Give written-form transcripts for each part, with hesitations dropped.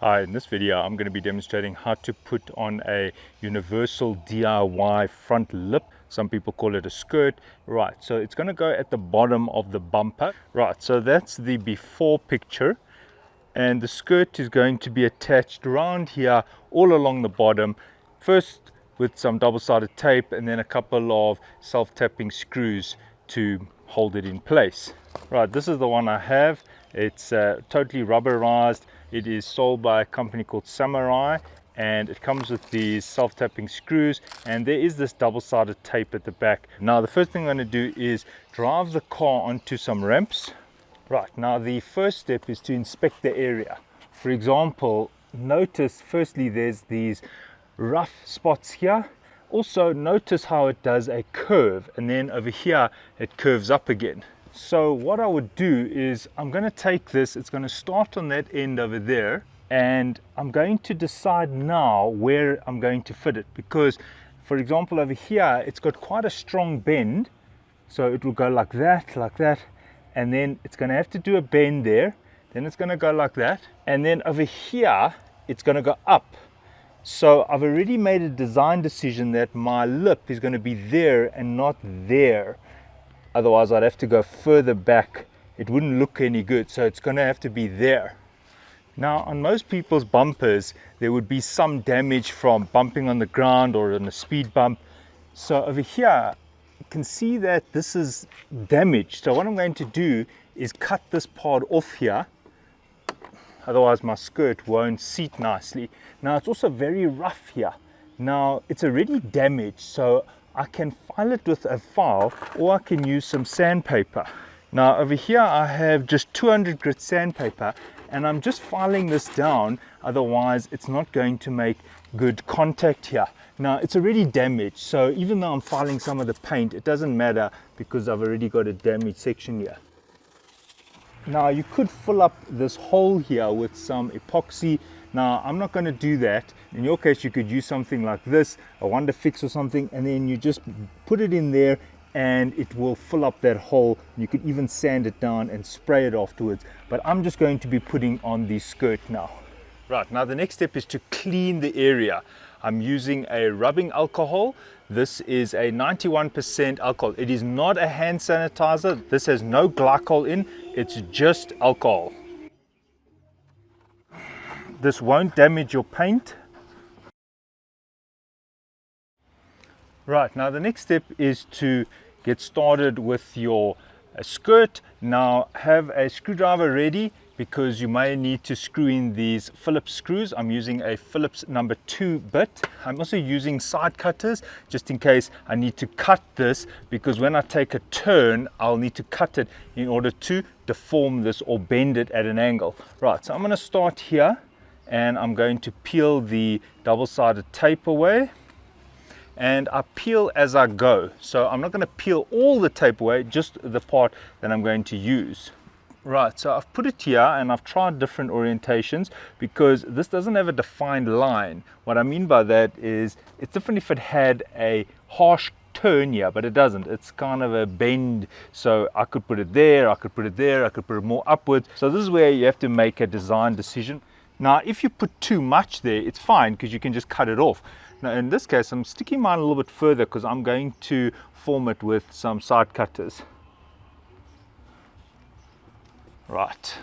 Hi, in this video I'm going to be demonstrating how to put on a universal DIY front lip. Some people call it a skirt. Right, so it's going to go at the bottom of the bumper. Right, so that's the before picture, and the skirt is going to be attached around here all along the bottom, first with some double-sided tape and then a couple of self-tapping screws to hold it in place. Right, this is the one I have. It's totally rubberized. It is sold by a company called Samurai, and it comes with these self-tapping screws, and there is this double-sided tape at the back. Now the first thing I'm going to do is drive the car onto some ramps. Right, now the first step is to inspect the area. For example, notice firstly there's these rough spots here. Also notice how it does a curve, and then over here it curves up again. So what I would do is I'm going to take this, it's going to start on that end over there, and I'm going to decide now where I'm going to fit it, because for example over here it's got quite a strong bend, so it will go like that, and then it's going to have to do a bend there, then it's going to go like that, and then over here it's going to go up. So I've already made a design decision that my lip is going to be there and not there. Otherwise I'd have to go further back. It wouldn't look any good, so it's going to have to be there. Now on most people's bumpers there would be some damage from bumping on the ground or on a speed bump. So over here you can see that this is damaged. So what I'm going to do is cut this part off here. Otherwise my skirt won't seat nicely. Now it's also very rough here. Now it's already damaged, so I can file it with a file, or I can use some sandpaper. Now over here I have just 200 grit sandpaper, and I'm just filing this down, otherwise it's not going to make good contact here. Now it's already damaged, so even though I'm filing some of the paint, it doesn't matter because I've already got a damaged section here. Now you could fill up this hole here with some epoxy. Now I'm not going to do that. In your case you could use something like this, a Wonder Fix or something, and then you just put it in there and it will fill up that hole. You could even sand it down and spray it afterwards, but I'm just going to be putting on the skirt now. Right, now the next step is to clean the area. I'm using a rubbing alcohol. This is a 91% alcohol. It is not a hand sanitizer. This has no glycol in, it's just alcohol. This won't damage your paint. Right, now the next step is to get started with your skirt. Now have a screwdriver ready, because you may need to screw in these Phillips screws. I'm using a Phillips number 2 bit. I'm also using side cutters just in case I need to cut this, because when I take a turn I'll need to cut it in order to deform this or bend it at an angle. Right, so I'm going to start here and I'm going to peel the double-sided tape away, and I peel as I go. So I'm not going to peel all the tape away, just the part that I'm going to use. Right, so I've put it here and I've tried different orientations because this doesn't have a defined line. What I mean by that is it's different if it had a harsh turn here, but it doesn't. It's kind of a bend, so I could put it there, I could put it there, I could put it more upwards. So this is where you have to make a design decision. Now if you put too much there, it's fine because you can just cut it off. Now in this case I'm sticking mine a little bit further because I'm going to form it with some side cutters. Right.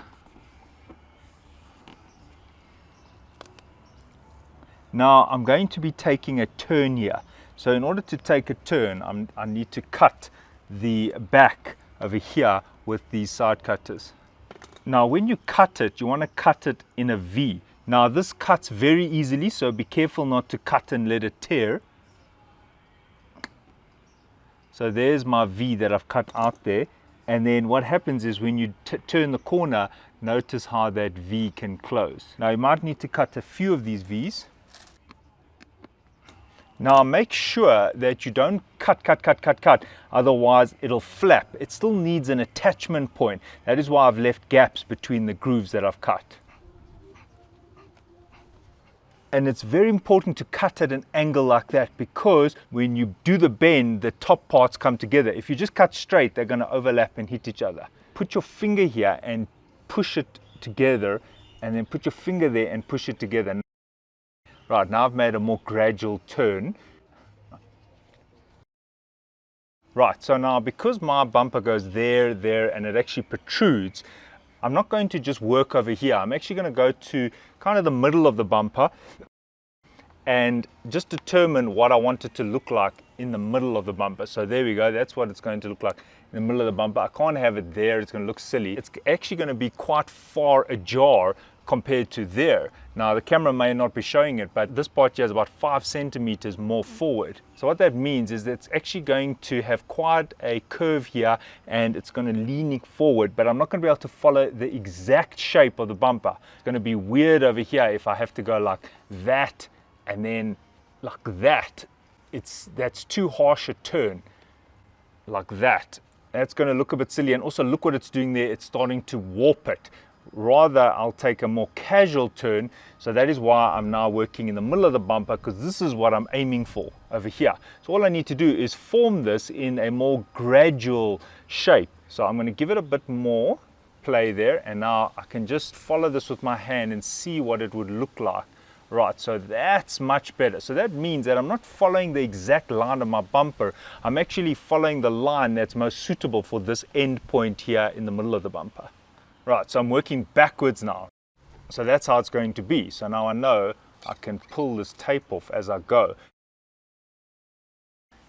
Now I'm going to be taking a turn here. So in order to take a turn, I need to cut the back over here with these side cutters. Now when you cut it, you want to cut it in a V. Now this cuts very easily, so be careful not to cut and let it tear. So there's my V that I've cut out there. And then what happens is when you turn the corner, notice how that V can close. Now you might need to cut a few of these V's. Now make sure that you don't cut, otherwise it'll flap. It still needs an attachment point. That is why I've left gaps between the grooves that I've cut. And it's very important to cut at an angle like that, because when you do the bend, the top parts come together. If you just cut straight, they're going to overlap and hit each other. Put your finger here and push it together and then put your finger there and push it together. Right, now I've made a more gradual turn. Right, so now because my bumper goes there, and it actually protrudes, I'm not going to just work over here. I'm actually going to go to kind of the middle of the bumper and just determine what I want it to look like in the middle of the bumper. So there we go, that's what it's going to look like in the middle of the bumper. I can't have it there, it's going to look silly. It's actually going to be quite far ajar compared to there. Now the camera may not be showing it, but this part here is about 5 centimeters more forward. So what that means is that it's actually going to have quite a curve here and it's going to lean forward, but I'm not going to be able to follow the exact shape of the bumper. It's going to be weird over here if I have to go like that and then like that. That's too harsh a turn, like that. That's going to look a bit silly, and also look what it's doing there, it's starting to warp it. Rather, I'll take a more casual turn, so that is why I'm now working in the middle of the bumper, because this is what I'm aiming for over here. So all I need to do is form this in a more gradual shape. So I'm going to give it a bit more play there, and now I can just follow this with my hand and see what it would look like. Right, so that's much better. So that means that I'm not following the exact line of my bumper. I'm actually following the line that's most suitable for this end point here in the middle of the bumper. Right, so I'm working backwards now. So that's how it's going to be. So now I know I can pull this tape off as I go.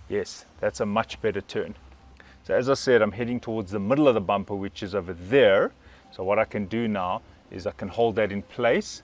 Yes, that's a much better turn. So as I said, I'm heading towards the middle of the bumper, which is over there. So what I can do now is I can hold that in place.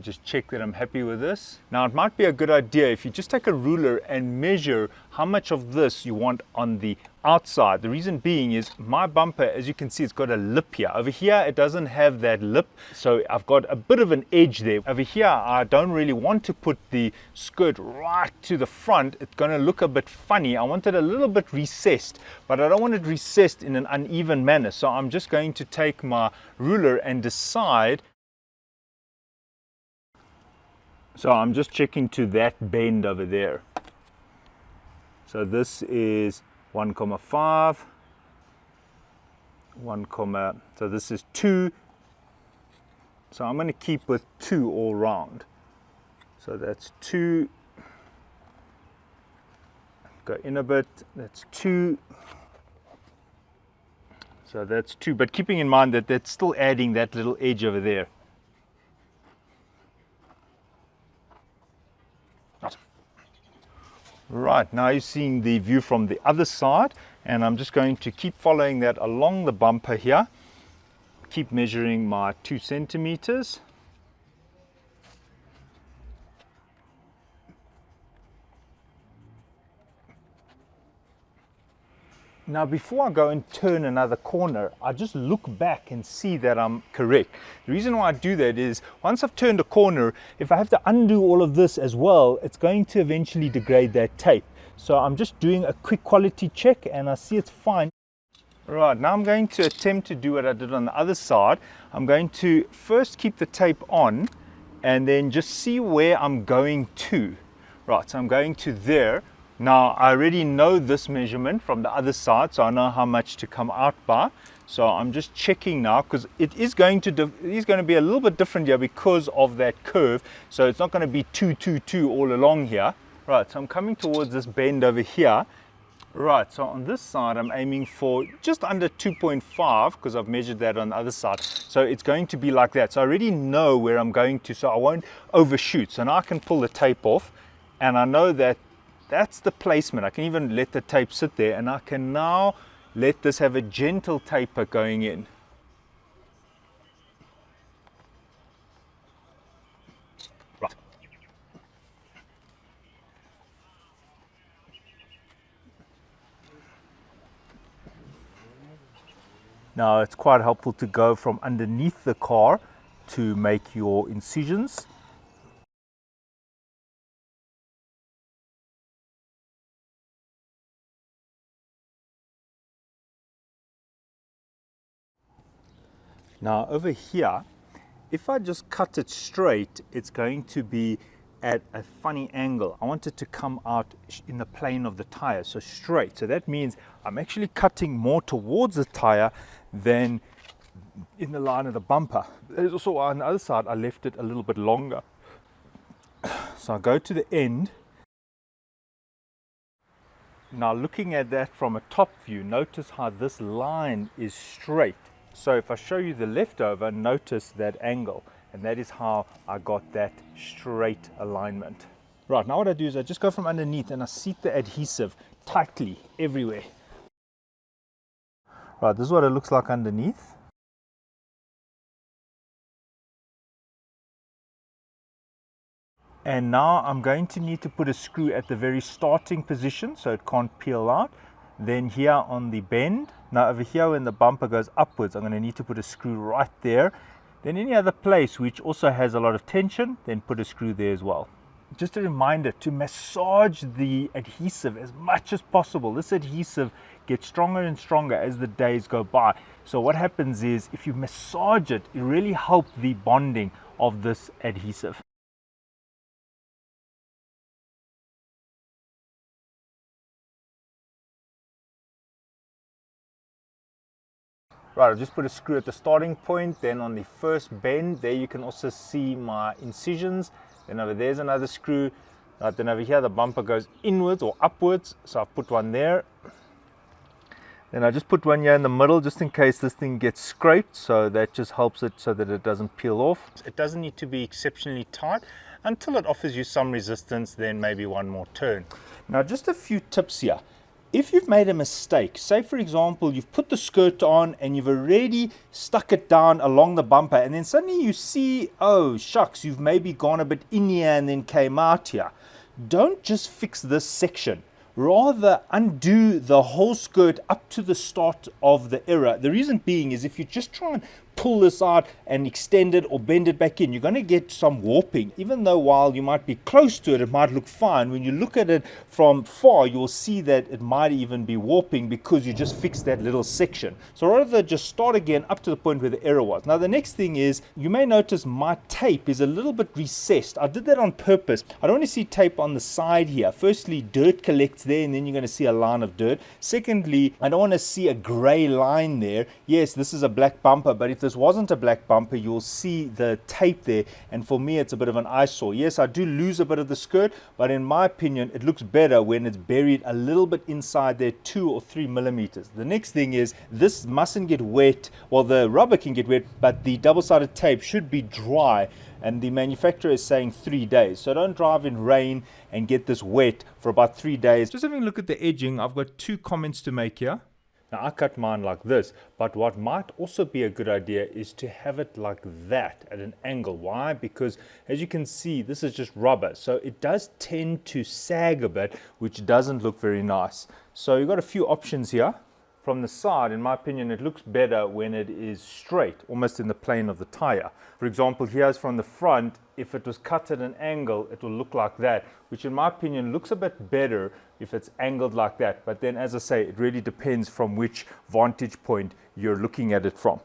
Just check that I'm happy with this. Now it might be a good idea if you just take a ruler and measure how much of this you want on the outside. The reason being is my bumper, as you can see, it's got a lip here. Over here it doesn't have that lip, so I've got a bit of an edge there. Over here I don't really want to put the skirt right to the front. It's going to look a bit funny. I want it a little bit recessed, but I don't want it recessed in an uneven manner. So I'm just going to take my ruler and decide. So I'm just checking to that bend over there. So this is 1,5, so this is 2. So I'm going to keep with 2 all round. So that's 2. Go in a bit, that's 2. So that's 2, but keeping in mind that that's still adding that little edge over there. Right, now you're seeing the view from the other side, and I'm just going to keep following that along the bumper here. Keep measuring my 2 centimeters. Now before I go and turn another corner, I just look back and see that I'm correct. The reason why I do that is once I've turned a corner, if I have to undo all of this as well, it's going to eventually degrade that tape. So I'm just doing a quick quality check and I see it's fine. Right, now I'm going to attempt to do what I did on the other side. I'm going to first keep the tape on and then just see where I'm going to. Right, so I'm going to there. Now I already know this measurement from the other side, so I know how much to come out by. So I'm just checking now, because it is going to be a little bit different here because of that curve. So it's not going to be 2, 2, 2 all along here. Right, so I'm coming towards this bend over here. Right, so on this side I'm aiming for just under 2.5 because I've measured that on the other side. So it's going to be like that. So I already know where I'm going to, so I won't overshoot. So now I can pull the tape off, and I know that that's the placement. I can even let the tape sit there, and I can now let this have a gentle taper going in. Right. Now it's quite helpful to go from underneath the car to make your incisions. Now over here, if I just cut it straight, it's going to be at a funny angle. I want it to come out in the plane of the tire, so straight. So that means I'm actually cutting more towards the tire than in the line of the bumper. There's also on the other side, I left it a little bit longer. So I go to the end. Now looking at that from a top view, notice how this line is straight. So if I show you the leftover, notice that angle, and that is how I got that straight alignment. Right, now what I do is I just go from underneath and I seat the adhesive tightly everywhere. Right, this is what it looks like underneath. And now I'm going to need to put a screw at the very starting position so it can't peel out. Then here on the bend, now over here when the bumper goes upwards, I'm going to need to put a screw right there. Then any other place which also has a lot of tension, then put a screw there as well. Just a reminder to massage the adhesive as much as possible. This adhesive gets stronger and stronger as the days go by. So what happens is if you massage it, it really helps the bonding of this adhesive. Right, I've just put a screw at the starting point, then on the first bend, there you can also see my incisions. Then over there's another screw. Right, then over here the bumper goes inwards or upwards, so I've put one there. Then I just put one here in the middle just in case this thing gets scraped, so that just helps it so that it doesn't peel off. It doesn't need to be exceptionally tight until it offers you some resistance, then maybe one more turn. Now just a few tips here. If you've made a mistake, say for example, you've put the skirt on and you've already stuck it down along the bumper and then suddenly you see, oh shucks, you've maybe gone a bit in here and then came out here. Don't just fix this section. Rather undo the whole skirt up to the start of the error. The reason being is if you just try and pull this out and extend it or bend it back in, you're going to get some warping. Even though while you might be close to it, it might look fine. When you look at it from far, you'll see that it might even be warping because you just fixed that little section. So rather just start again up to the point where the error was. Now the next thing is, you may notice my tape is a little bit recessed. I did that on purpose. I don't want to see tape on the side here. Firstly, dirt collects there and then you're going to see a line of dirt. Secondly, I don't want to see a gray line there. Yes, this is a black bumper, but if this wasn't a black bumper, you'll see the tape there, and for me it's a bit of an eyesore. Yes, I do lose a bit of the skirt, but in my opinion it looks better when it's buried a little bit inside there, 2 or 3 millimeters. The next thing is, this mustn't get wet. Well, the rubber can get wet, but the double-sided tape should be dry, and the manufacturer is saying 3 days. So don't drive in rain and get this wet for about 3 days. Just having a look at the edging, I've got 2 comments to make here. Now I cut mine like this, but what might also be a good idea is to have it like that at an angle. Why? Because as you can see, this is just rubber, so it does tend to sag a bit, which doesn't look very nice. So you've got a few options here. From the side, in my opinion, it looks better when it is straight, almost in the plane of the tire. For example, here's from the front. If it was cut at an angle, it will look like that, which in my opinion looks a bit better if it's angled like that. But then, as I say, it really depends from which vantage point you're looking at it from.